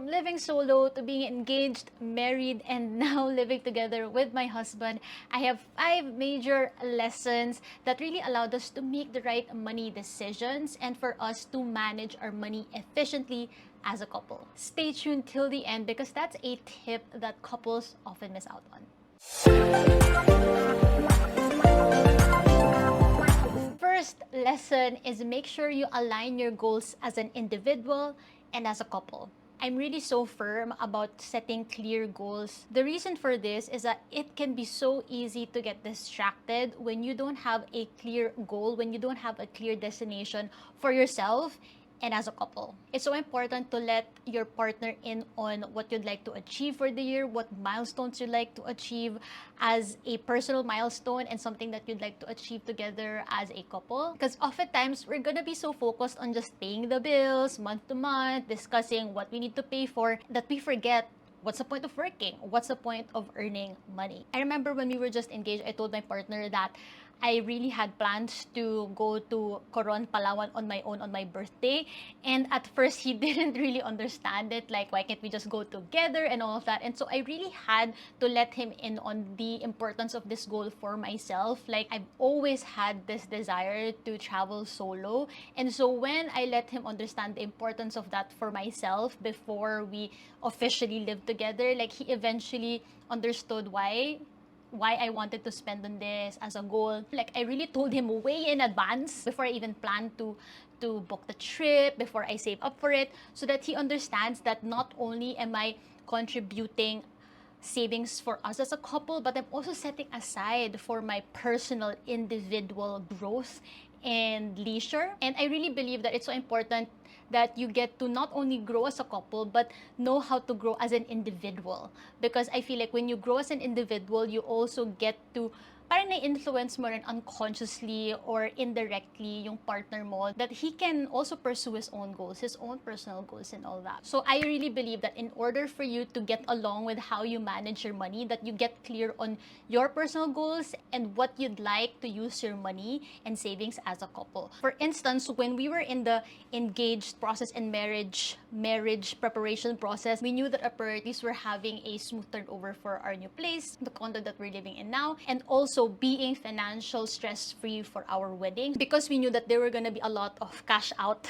from living solo to being engaged, married, and now living together with my husband, I have 5 major lessons that really allowed us to make the right money decisions and for us to manage our money efficiently as a couple. Stay tuned till the end because that's a tip that couples often miss out on. First lesson is make sure you align your goals as an individual and as a couple. I'm really so firm about setting clear goals. The reason for this is that it can be so easy to get distracted when you don't have a clear goal, when you don't have a clear destination for yourself and as a couple. It's so important to let your partner in on what you'd like to achieve for the year, what milestones you'd like to achieve as a personal milestone and something that you'd like to achieve together as a couple. Because oftentimes, we're gonna be so focused on just paying the bills month to month, discussing what we need to pay for, that we forget what's the point of working? What's the point of earning money? I remember when we were just engaged, I told my partner that I really had plans to go to Coron, Palawan on my own on my birthday. And at first, he didn't really understand it. Like, why can't we just go together and all of that? And so I really had to let him in on the importance of this goal for myself. Like, I've always had this desire to travel solo. And so when I let him understand the importance of that for myself before we officially lived together, like, he eventually understood why I wanted to spend on this as a goal. Like, I really told him way in advance before I even planned to book the trip, before I save up for it, so that he understands that not only am I contributing savings for us as a couple, but I'm also setting aside for my personal individual growth and leisure. And I really believe that it's so important that you get to not only grow as a couple, but know how to grow as an individual. Because I feel like when you grow as an individual, you also get to parang na-influence mo rin unconsciously or indirectly yung partner mo that he can also pursue his own goals, his own personal goals and all that. So I really believe that in order for you to get along with how you manage your money, that you get clear on your personal goals and what you'd like to use your money and savings as a couple. For instance, when we were in the engaged process and marriage preparation process, we knew that our priorities were having a smooth turnover for our new place, the condo that we're living in now, and also being financial stress-free for our wedding, because we knew that there were gonna be a lot of cash out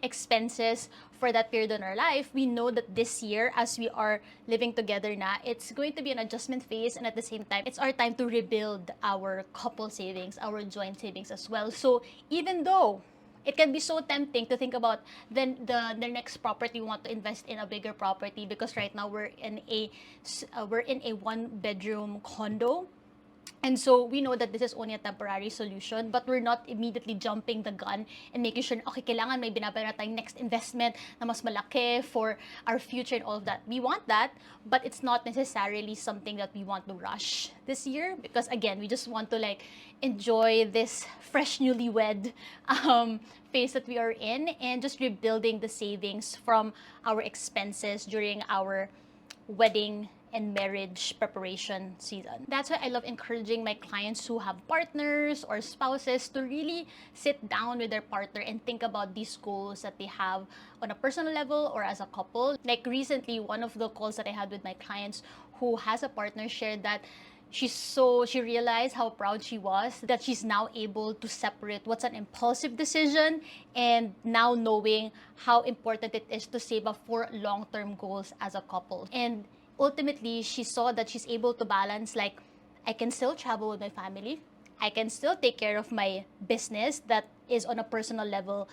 expenses for that period in our life. We know that this year, as we are living together na, it's going to be an adjustment phase, and at the same time, it's our time to rebuild our couple savings, our joint savings as well. So even though it can be so tempting to think about then the next property we want to invest in a bigger property, because right now we're in a 1-bedroom condo. And so we know that this is only a temporary solution, but we're not immediately jumping the gun and making sure, okay, kailangan may binabayaran tayong next investment na mas malaki for our future and all of that. We want that, but it's not necessarily something that we want to rush this year, because again, we just want to like enjoy this fresh newlywed phase that we are in and just rebuilding the savings from our expenses during our wedding and marriage preparation season. That's why I love encouraging my clients who have partners or spouses to really sit down with their partner and think about these goals that they have on a personal level or as a couple. Like recently, one of the calls that I had with my clients who has a partner shared that she realized how proud she was that she's now able to separate what's an impulsive decision and now knowing how important it is to save up for long-term goals as a couple. And ultimately, she saw that she's able to balance, like, I can still travel with my family, I can still take care of my business that is on a personal level,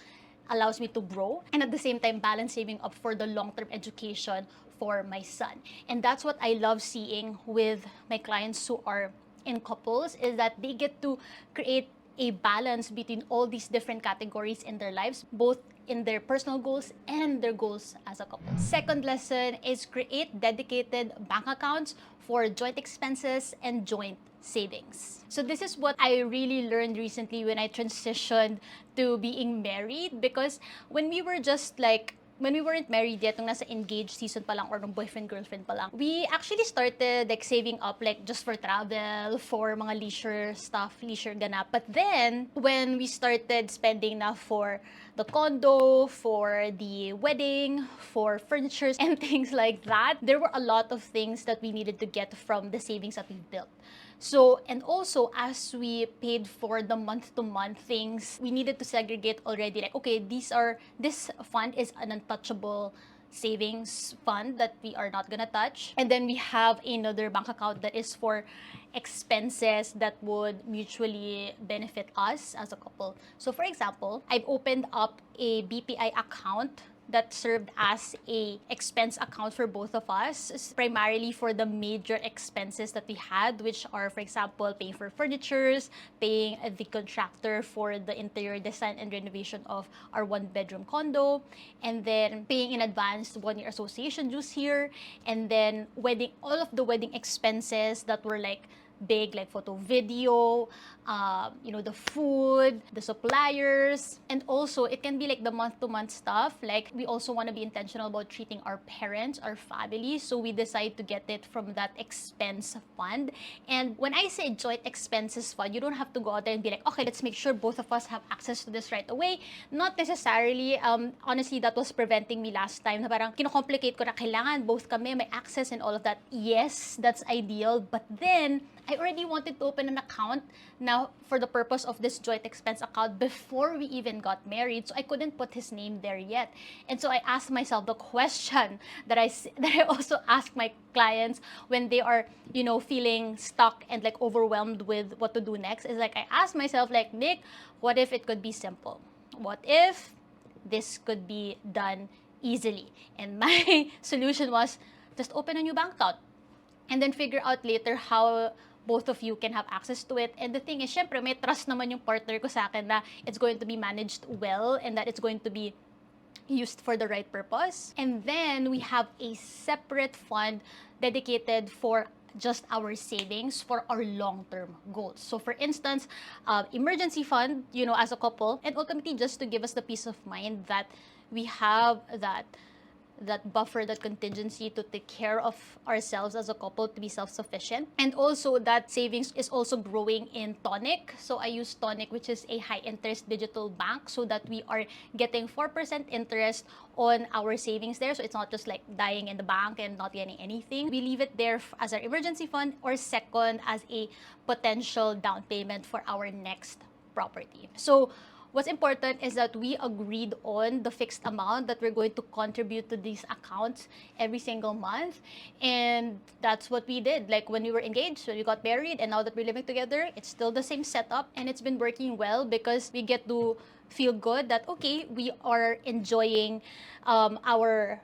allows me to grow, and at the same time balance saving up for the long-term education for my son. And that's what I love seeing with my clients who are in couples, is that they get to create a balance between all these different categories in their lives, both in their personal goals and their goals as a couple. Second lesson is create dedicated bank accounts for joint expenses and joint savings. So this is what I really learned recently when I transitioned to being married, because when we were just like when we weren't married yet, nung nasa engaged season pa lang or nung boyfriend-girlfriend pa lang, we actually started like saving up like just for travel, for mga leisure stuff, leisure ganap. But then, when we started spending na for the condo, for the wedding, for furnitures and things like that, there were a lot of things that we needed to get from the savings that we've built. So, and also, as we paid for the month-to-month things, we needed to segregate already, like, okay, this fund is an untouchable savings fund that we are not gonna touch. And then we have another bank account that is for expenses that would mutually benefit us as a couple. So, for example, I've opened up a BPI account that served as a expense account for both of us, primarily for the major expenses that we had, which are, for example, paying for furnitures, paying the contractor for the interior design and renovation of our one-bedroom condo, and then paying in advance 1-year association dues here, and then all of the wedding expenses that were like big, like photo, video, the food, the suppliers, and also it can be like the month-to-month stuff. Like we also want to be intentional about treating our parents, our family, so we decide to get it from that expense fund. And when I say joint expenses fund, you don't have to go out there and be like, okay, let's make sure both of us have access to this right away. Not necessarily. Honestly, that was preventing me last time na parang kinocomplicate ko na kailangan both kami may access and all of that. Yes, that's ideal, but then I already wanted to open an account now for the purpose of this joint expense account before we even got married, so I couldn't put his name there yet. And so I asked myself the question that I also ask my clients when they are, feeling stuck and like overwhelmed with what to do next, is like I ask myself like, Nick, what if it could be simple? What if this could be done easily? And my solution was just open a new bank account and then figure out later how both of you can have access to it. And the thing is, syempre, may trust naman yung partner ko sa akin na it's going to be managed well and that it's going to be used for the right purpose. And then we have a separate fund dedicated for just our savings for our long-term goals. So for instance, emergency fund, as a couple, and ultimately just to give us the peace of mind that we have that buffer, that contingency to take care of ourselves as a couple, to be self-sufficient. And also that savings is also growing in Tonic. So I use Tonic, which is a high-interest digital bank, so that we are getting 4% interest on our savings there. So it's not just like dying in the bank and not getting anything. We leave it there as our emergency fund, or second, as a potential down payment for our next property. So what's important is that we agreed on the fixed amount that we're going to contribute to these accounts every single month. And that's what we did. Like when we were engaged, when we got married, and now that we're living together, it's still the same setup. And it's been working well because we get to feel good that, okay, we are enjoying our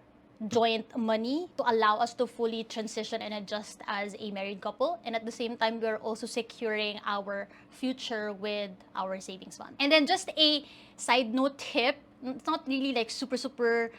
joint money to allow us to fully transition and adjust as a married couple. And at the same time, we're also securing our future with our savings fund. And then just a side note tip, it's not really like super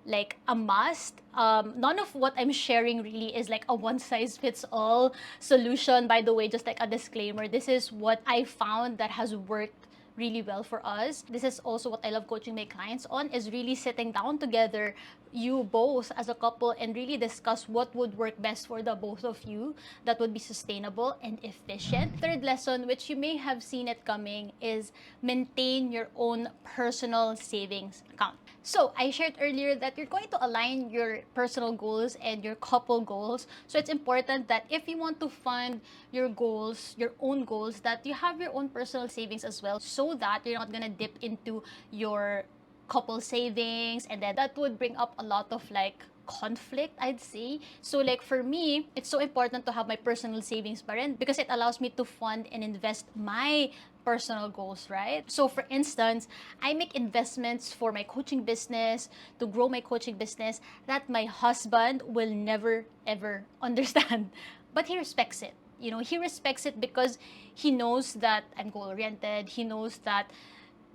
like a must. None of what I'm sharing really is like a one-size-fits-all solution. By the way, just like a disclaimer, this is what I found that has worked really well for us. This is also what I love coaching my clients on, is really sitting down together, you both as a couple, and really discuss what would work best for the both of you that would be sustainable and efficient. Third lesson, which you may have seen it coming, is maintain your own personal savings account. So I shared earlier that you're going to align your personal goals and your couple goals. So it's important that if you want to fund your goals, your own goals, that you have your own personal savings as well, so that you're not gonna dip into your couple savings, and then that would bring up a lot of like conflict, I'd say. So like for me, it's so important to have my personal savings pa rin, because it allows me to fund and invest my personal goals, right? So for instance, I make investments for my coaching business, to grow my coaching business, that my husband will never ever understand. But he respects it. He respects it because he knows that I'm goal-oriented. He knows that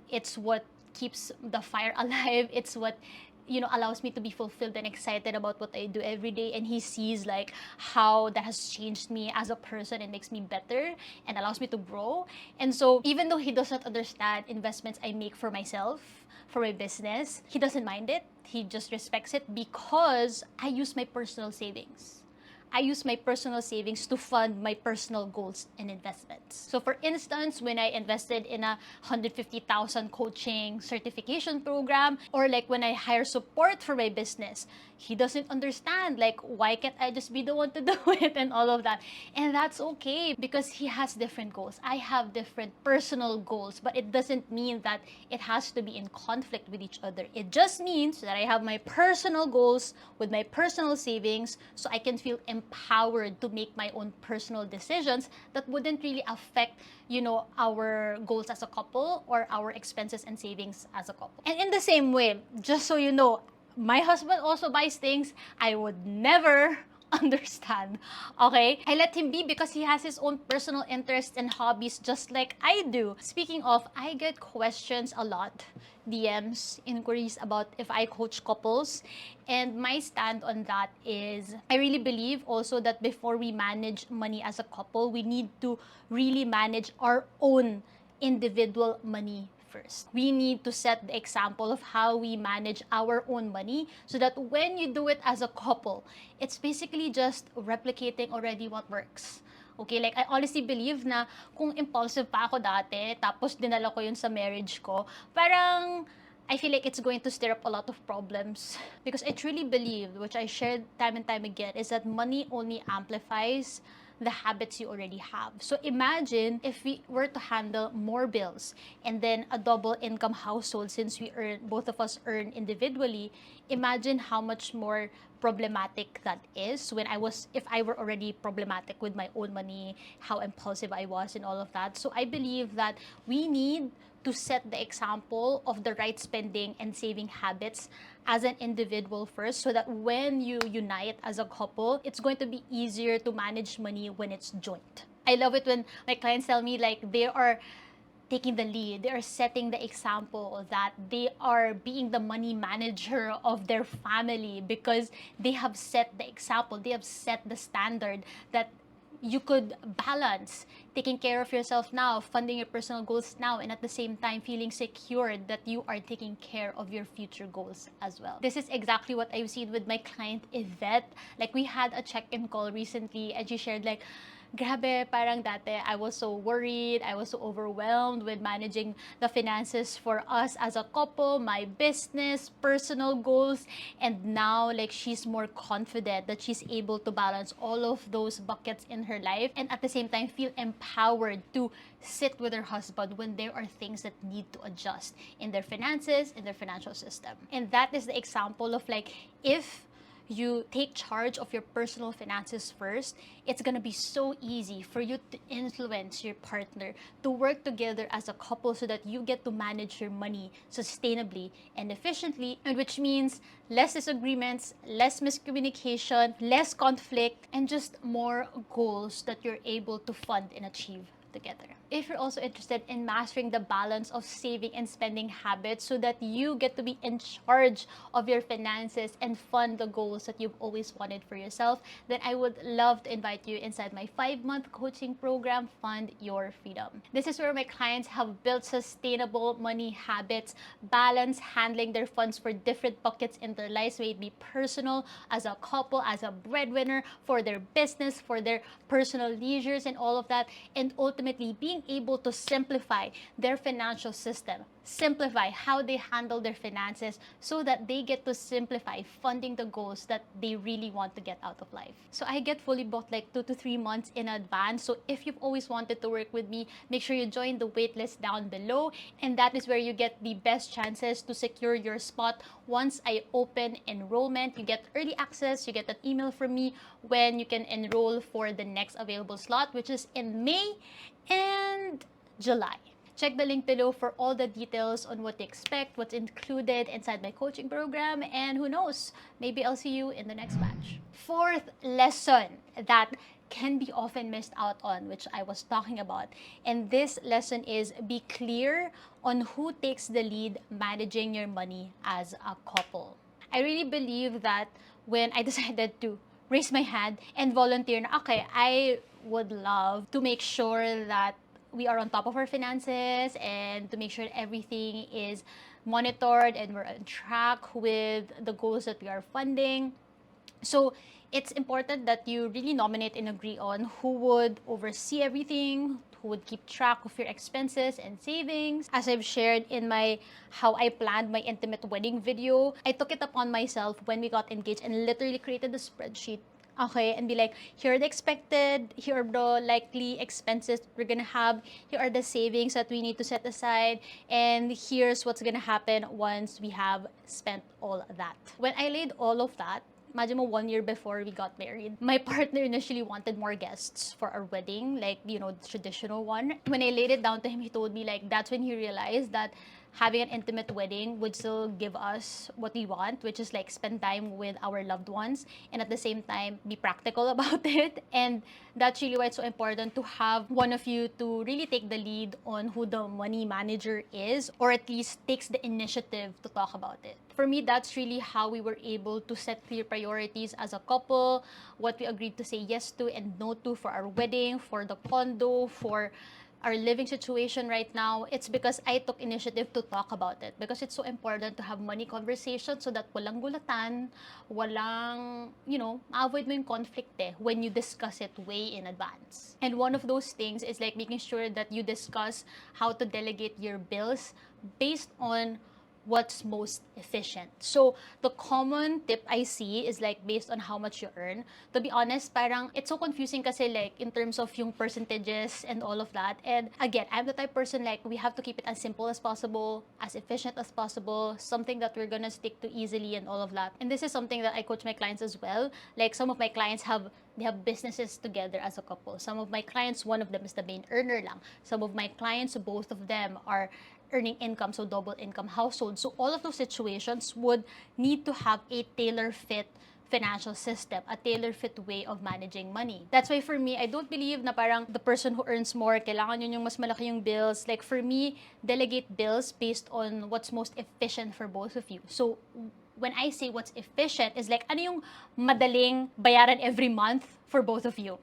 it's what keeps the fire alive. It's what allows me to be fulfilled and excited about what I do every day, and he sees like how that has changed me as a person and makes me better and allows me to grow. And so even though he does not understand investments I make for myself, for my business, he doesn't mind it. He just respects it because I use my personal savings. I use my personal savings to fund my personal goals and investments. So for instance, when I invested in a 150,000 coaching certification program, or like when I hire support for my business, he doesn't understand, like, why can't I just be the one to do it and all of that. And that's okay because he has different goals. I have different personal goals, but it doesn't mean that it has to be in conflict with each other. It just means that I have my personal goals with my personal savings, so I can feel empowered to make my own personal decisions that wouldn't really affect, our goals as a couple or our expenses and savings as a couple. And in the same way, just so you know, my husband also buys things I would never understand. Okay? I let him be because he has his own personal interests and hobbies just like I do. Speaking of, I get questions a lot, DMs, inquiries about if I coach couples. And my stand on that is I really believe also that before we manage money as a couple, we need to really manage our own individual money first. We need to set the example of how we manage our own money so that when you do it as a couple, it's basically just replicating already what works. Okay, like I honestly believe na kung impulsive pa ako dati, tapos dinala ko yun sa marriage ko, parang I feel like it's going to stir up a lot of problems. Because I truly believe, which I shared time and time again, is that money only amplifies the habits you already have. So imagine if we were to handle more bills and then a double income household, since both of us earn individually, imagine how much more problematic that is if I were already problematic with my own money, how impulsive I was and all of that. So I believe that we need to set the example of the right spending and saving habits as an individual first, so that when you unite as a couple, it's going to be easier to manage money when it's joint. I love it when my clients tell me like they are taking the lead, they are setting the example, that they are being the money manager of their family because they have set the example, they have set the standard that you could balance taking care of yourself now, funding your personal goals now, and at the same time feeling secured that you are taking care of your future goals as well. This is exactly what I've seen with my client Yvette. Like, we had a check-in call recently and she shared like, grabe, parang dati I was so worried, I was so overwhelmed with managing the finances for us as a couple, my business, personal goals, and now like she's more confident that she's able to balance all of those buckets in her life and at the same time feel empowered to sit with her husband when there are things that need to adjust in their finances, in their financial system. And that is the example of like, if you take charge of your personal finances first, it's gonna be so easy for you to influence your partner to work together as a couple so that you get to manage your money sustainably and efficiently, and which means less disagreements, less miscommunication, less conflict, and just more goals that you're able to fund and achieve together. If you're also interested in mastering the balance of saving and spending habits so that you get to be in charge of your finances and fund the goals that you've always wanted for yourself, then I would love to invite you inside my 5-month coaching program, Fund Your Freedom. This is where my clients have built sustainable money habits, balance handling their funds for different buckets in their lives, may it be personal, as a couple, as a breadwinner, for their business, for their personal leisures and all of that, and ultimately being able to simplify their financial system, simplify how they handle their finances so that they get to simplify funding the goals that they really want to get out of life. So I get fully booked like 2 to 3 months in advance. So if you've always wanted to work with me, make sure you join the waitlist down below, and that is where you get the best chances to secure your spot. Once I open enrollment, you get early access, you get an email from me when you can enroll for the next available slot, which is in May and July. Check the link below for all the details on what to expect, what's included inside my coaching program, and who knows, maybe I'll see you in the next batch. Fourth lesson that can be often missed out on, which I was talking about, and this lesson is be clear on who takes the lead managing your money as a couple. I really believe that when I decided to raise my hand and volunteer na, okay, I would love to make sure that we are on top of our finances and to make sure everything is monitored and we're on track with the goals that we are funding. So it's important that you really nominate and agree on who would oversee everything, who would keep track of your expenses and savings. As I've shared in my how I planned my intimate wedding video, I took it upon myself when we got engaged and literally created a spreadsheet. Okay, and be like, here are the expected, here are the likely expenses we're gonna have, here are the savings that we need to set aside, and here's what's gonna happen once we have spent all that. When I laid all of that, imagine mo 1 year before we got married, my partner initially wanted more guests for our wedding, like, you know, the traditional one. When I laid it down to him, he told me, like, that's when he realized that having an intimate wedding would still give us what we want, which is like spend time with our loved ones and at the same time be practical about it. And that's really why it's so important to have one of you to really take the lead on who the money manager is, or at least takes the initiative to talk about it. For me, that's really how we were able to set clear priorities as a couple, what we agreed to say yes to and no to for our wedding, for the condo, for our living situation right now. It's because I took initiative to talk about it, because it's so important to have money conversations so that walang gulatan, walang, you know, avoid mo yung conflict when you discuss it way in advance. And one of those things is like making sure that you discuss how to delegate your bills based on what's most efficient. So the common tip I see is like based on how much you earn. To be honest, parang it's so confusing kasi like in terms of yung percentages and all of that. And again, I'm the type person like we have to keep it as simple as possible, as efficient as possible, something that we're gonna stick to easily and all of that. And this is something that I coach my clients as well. Like some of my clients they have businesses together as a couple. Some of my clients, one of them is the main earner lang. Some of my clients, both of them are earning income, so double income household. So all of those situations would need to have a tailor-fit financial system, a tailor-fit way of managing money. That's why for me, I don't believe na parang the person who earns more, kailangan yun yung mas malaki yung bills. Like for me, delegate bills based on what's most efficient for both of you. So when I say what's efficient is like ano yung madaling bayaran every month for both of you.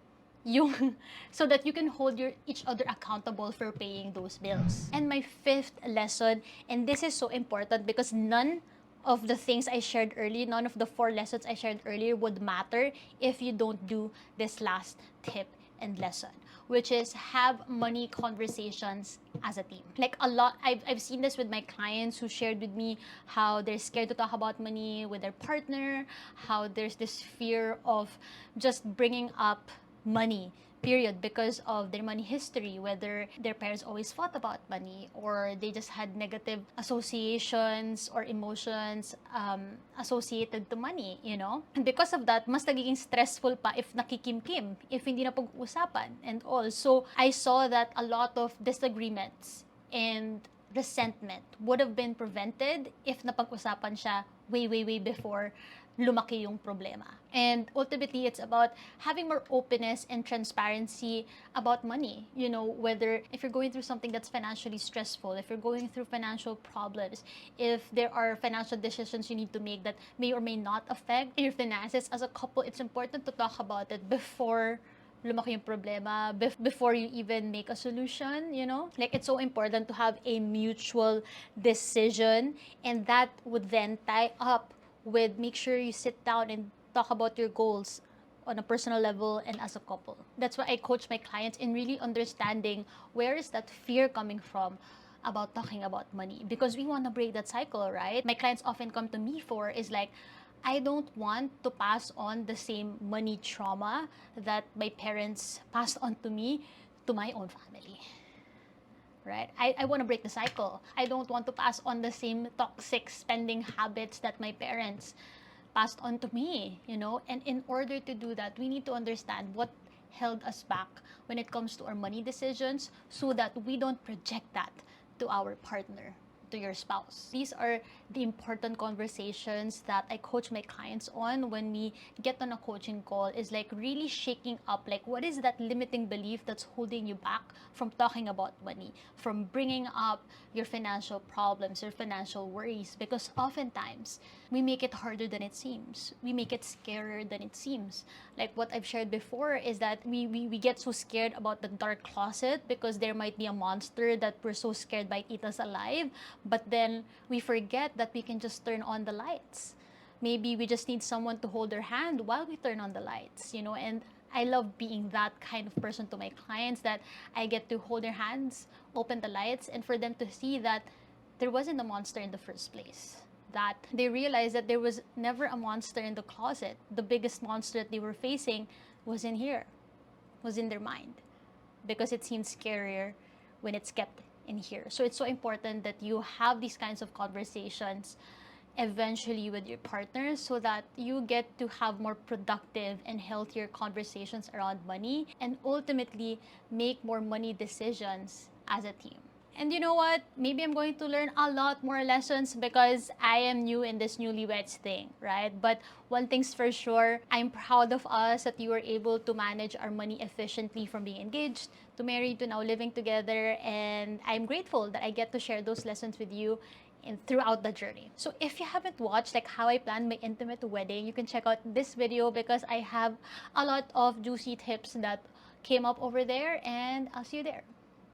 Yung, so that you can hold each other accountable for paying those bills. And my fifth lesson, and this is so important because none of the things I shared earlier, none of the 4 lessons I shared earlier would matter if you don't do this last tip and lesson, which is have money conversations as a team. Like a lot, I've seen this with my clients who shared with me how they're scared to talk about money with their partner, how there's this fear of just bringing up money, period, because of their money history, whether their parents always fought about money or they just had negative associations or emotions associated to money, you know? And because of that, mas nagiging stressful pa if nakikimkim, if hindi na pag-uusapan and all. So I saw that a lot of disagreements and resentment would have been prevented if napag-usapan siya way before lumaki yung problema. And ultimately, it's about having more openness and transparency about money. You know, whether if you're going through something that's financially stressful, if you're going through financial problems, if there are financial decisions you need to make that may or may not affect your finances as a couple, it's important to talk about it before lumaki yung problema, before you even make a solution, you know? Like, it's so important to have a mutual decision, and that would then tie up with make sure you sit down and talk about your goals on a personal level and as a couple. That's why I coach my clients in really understanding where is that fear coming from about talking about money, because we want to break that cycle, right? My clients often come to me for is like, I don't want to pass on the same money trauma that my parents passed on to me to my own family. Right? I want to break the cycle. I don't want to pass on the same toxic spending habits that my parents passed on to me, you know? And in order to do that, we need to understand what held us back when it comes to our money decisions so that we don't project that to our partner, to your spouse. These are the important conversations that I coach my clients on when we get on a coaching call is like really shaking up, like what is that limiting belief that's holding you back from talking about money, from bringing up your financial problems, your financial worries, because oftentimes we make it harder than it seems. We make it scarier than it seems. Like what I've shared before is that we get so scared about the dark closet because there might be a monster that we're so scared might eat us alive, but then we forget that we can just turn on the lights. Maybe we just need someone to hold their hand while we turn on the lights, and I love being that kind of person to my clients, that I get to hold their hands, open the lights, and for them to see that there wasn't a monster in the first place. That they realized that there was never a monster in the closet. The biggest monster that they were facing was in here, was in their mind, because it seems scarier when it's kept in here. So it's so important that you have these kinds of conversations eventually with your partners so that you get to have more productive and healthier conversations around money and ultimately make more money decisions as a team. And you know what? Maybe I'm going to learn a lot more lessons because I am new in this newlyweds thing, right? But one thing's for sure, I'm proud of us that we were able to manage our money efficiently from being engaged to married to now living together. And I'm grateful that I get to share those lessons with you throughout the journey. So if you haven't watched like how I planned my intimate wedding, you can check out this video because I have a lot of juicy tips that came up over there, and I'll see you there.